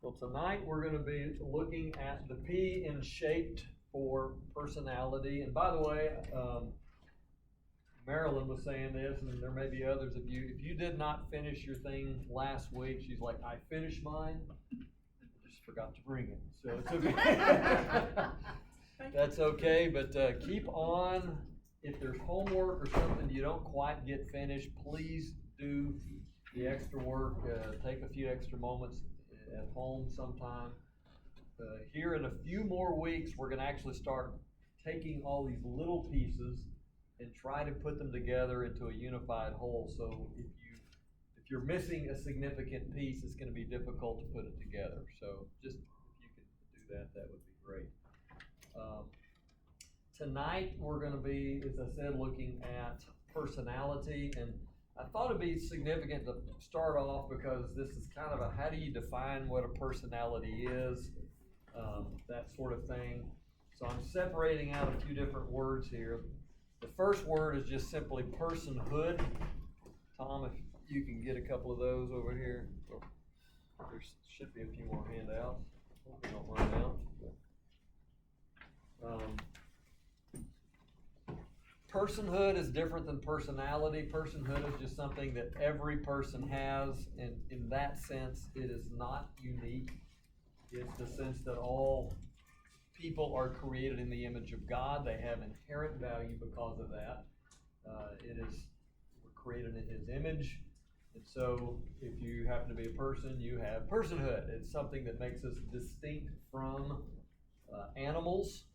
Well, tonight we're going to be looking at the P in shaped for personality. And by the way, Marilyn was saying this, and there may be others of you. If you did not finish your thing last week, she's like, I finished mine, just forgot to bring it. So it's okay. That's okay, but keep on. If there's homework or something you don't quite get finished, please do the extra work. Take a few extra moments at home sometime. Here in a few more weeks, we're going to actually start taking all these little pieces and try to put them together into a unified whole. So if you're missing a significant piece, it's going to be difficult to put it together. So just if you could do that, that would be great. Tonight we're going to be, as I said, looking at personality, and I thought it'd be significant to start off because this is kind of a how do you define what a personality is, that sort of thing. So I'm separating out a few different words here. The first word is just simply personhood. Tom, if you can get a couple of those over here. There should be a few more handouts. Hope we don't run out. Personhood is different than personality. Personhood is just something that every person has, and in that sense, it is not unique. It's the sense that all people are created in the image of God. They have inherent value because of that. We're created in His image. And so if you happen to be a person, you have personhood. It's something that makes us distinct from animals.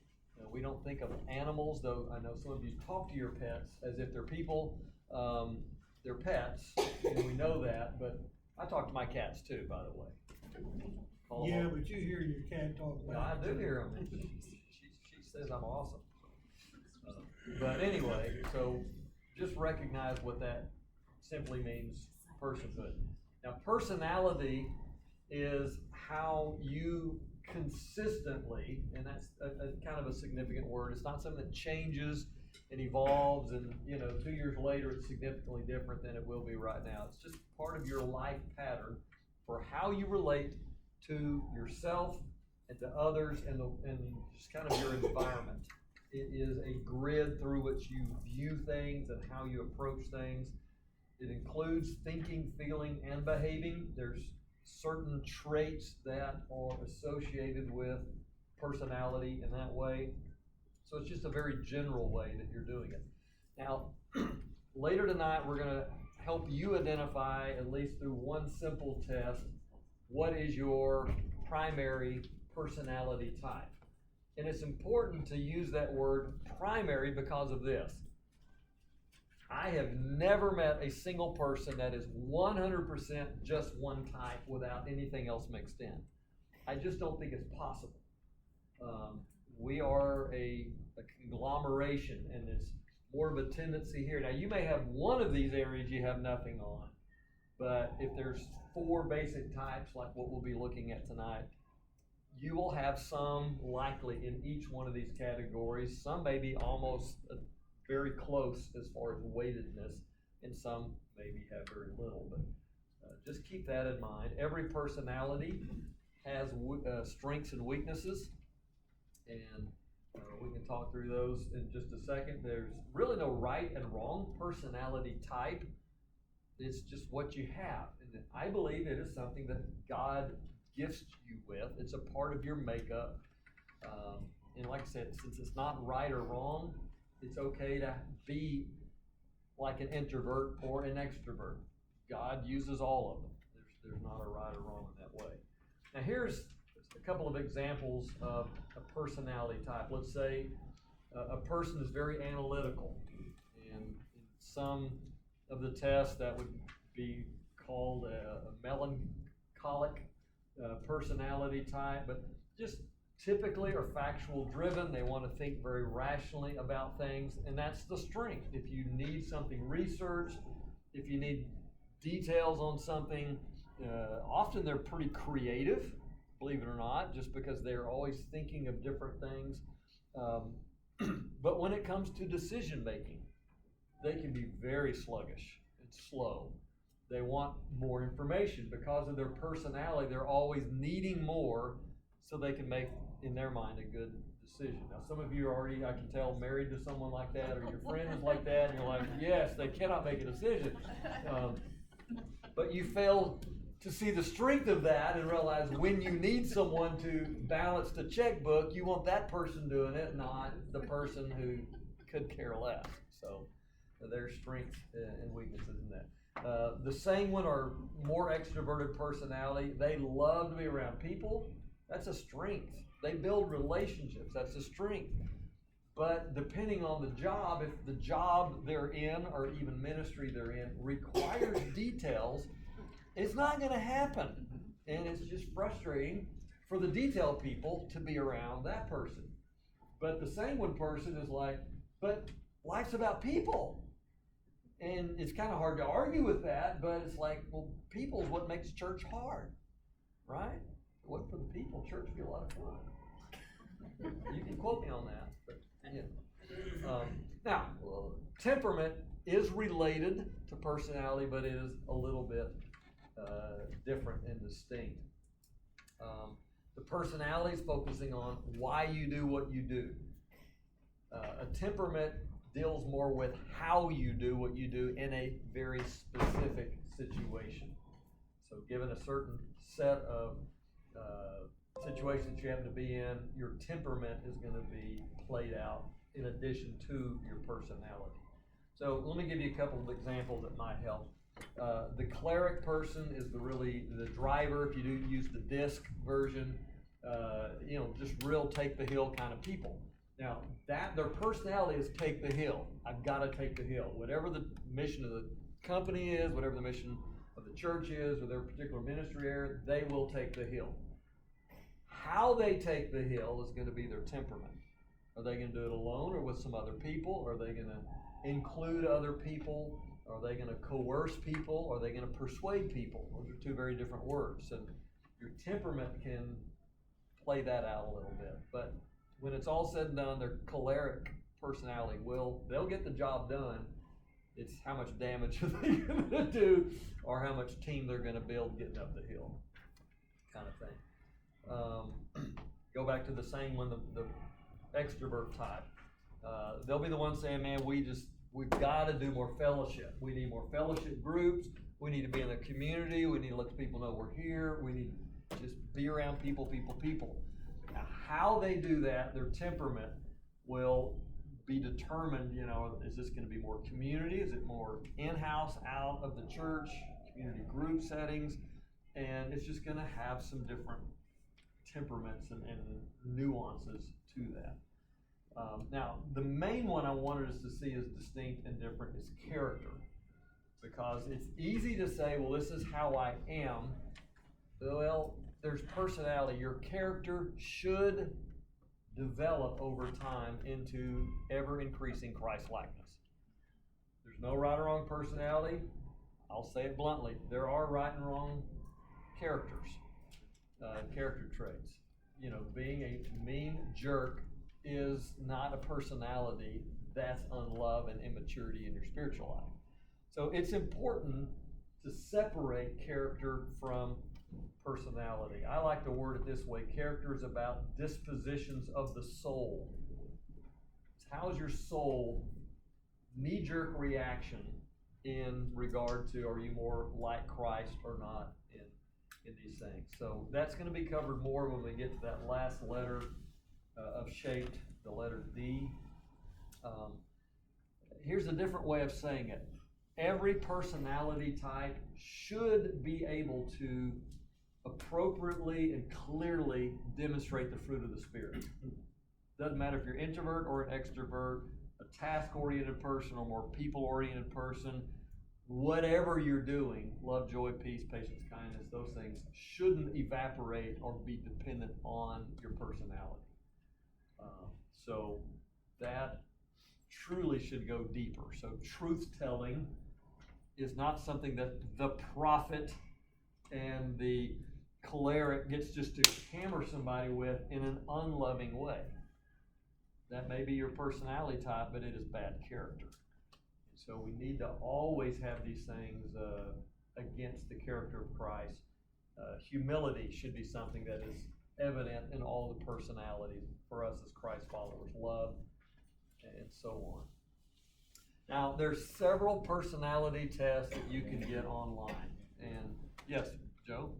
We don't think of animals, though I know some of you talk to your pets as if they're people. They're pets, and we know that, but I talk to my cats too, by the way. Yeah, but you hear your cat talk back. I do hear him. She says I'm awesome. But anyway, so just recognize what that simply means, personhood. Now, personality is how you consistently, and that's a kind of a significant word. It's not something that changes and evolves and 2 years later it's significantly different than it will be right now. It's just part of your life pattern for how you relate to yourself and to others and just kind of your environment. It is a grid through which you view things and how you approach things. It includes thinking, feeling, and behaving. There's certain traits that are associated with personality in that way. So it's just a very general way that you're doing it. Now, later tonight, we're going to help you identify, at least through one simple test, what is your primary personality type. And it's important to use that word primary because of this. I have never met a single person that is 100% just one type without anything else mixed in. I just don't think it's possible. We are a conglomeration, and it's more of a tendency here. Now, you may have one of these areas you have nothing on, but if there's 4 basic types like what we'll be looking at tonight, you will have some likely in each one of these categories. Some may be almost very close as far as weightedness, and some maybe have very little, but just keep that in mind. Every personality has strengths and weaknesses, and we can talk through those in just a second. There's really no right and wrong personality type. It's just what you have, and I believe it is something that God gifts you with. It's a part of your makeup, and like I said, since it's not right or wrong, it's okay to be like an introvert or an extrovert. God uses all of them. There's not a right or wrong in that way. Now here's a couple of examples of a personality type. Let's say a person is very analytical, and in some of the tests that would be called a melancholic personality type, but just typically are factual driven. They want to think very rationally about things, and that's the strength. If you need something researched, if you need details on something, often they're pretty creative, believe it or not, just because they're always thinking of different things. But when it comes to decision making, they can be very sluggish and slow. They want more information. Because of their personality, they're always needing more so they can make, in their mind, a good decision. Now, some of you are already, I can tell, married to someone like that, or your friend is like that, and you're like, yes, they cannot make a decision. But you fail to see the strength of that and realize when you need someone to balance the checkbook, you want that person doing it, not the person who could care less. So there's strengths and weaknesses in that. The sanguine are more extroverted personality. They love to be around people. That's a strength. They build relationships. That's a strength. But depending on the job, if the job they're in or even ministry they're in requires details, it's not going to happen. And it's just frustrating for the detail people to be around that person. But the sanguine person is like, but life's about people. And it's kind of hard to argue with that, but it's like, well, people is what makes church hard, right? If it wasn't for the people, church would be a lot of fun. You can quote me on that, but yeah. Now, temperament is related to personality, but it is a little bit different and distinct. The personality is focusing on why you do what you do. A temperament deals more with how you do what you do in a very specific situation. So given a certain set of situations you happen to be in, your temperament is going to be played out in addition to your personality. So let me give you a couple of examples that might help. The cleric person is the driver, if you do use the disc version, just real take the hill kind of people. Now, their personality is take the hill. I've got to take the hill. Whatever the mission of the company is, whatever the mission of the church is, or their particular ministry area, they will take the hill. How they take the hill is going to be their temperament. Are they going to do it alone or with some other people? Are they going to include other people? Are they going to coerce people? Are they going to persuade people? Those are two very different words. And your temperament can play that out a little bit. But when it's all said and done, their choleric personality they'll get the job done. It's how much damage are they going to do or how much team they're going to build getting up the hill kind of thing. Go back to the same one, the extrovert type. They'll be the ones saying, man, we've got to do more fellowship. We need more fellowship groups. We need to be in the community. We need to let the people know we're here. We need to just be around people. Now, how they do that, their temperament will be determined, is this going to be more community? Is it more in-house, out of the church, community group settings? And it's just going to have some different temperaments and nuances to that. Now, the main one I wanted us to see as distinct and different is character. Because it's easy to say, well, this is how I am. Well, there's personality. Your character should develop over time into ever-increasing Christ-likeness. There's no right or wrong personality. I'll say it bluntly. There are right and wrong character traits. Being a mean jerk is not a personality. That's unlove and immaturity in your spiritual life. So it's important to separate character from personality. I like to word it this way. Character is about dispositions of the soul. It's how's your soul knee-jerk reaction in regard to, are you more like Christ or not in these things? So that's going to be covered more when we get to that last letter of shaped, the letter D. Here's a different way of saying it. Every personality type should be able to appropriately and clearly demonstrate the fruit of the Spirit. Doesn't matter if you're introvert or an extrovert, a task-oriented person or more people-oriented person, whatever you're doing, love, joy, peace, patience, kindness, those things shouldn't evaporate or be dependent on your personality. So that truly should go deeper. So truth-telling is not something that the prophet and the choleric gets just to hammer somebody with in an unloving way. That may be your personality type, but it is bad character. So we need to always have these things against the character of Christ. Humility should be something that is evident in all the personalities for us as Christ followers. Love, and so on. Now, there's several personality tests that you can get online. And yes, Joe?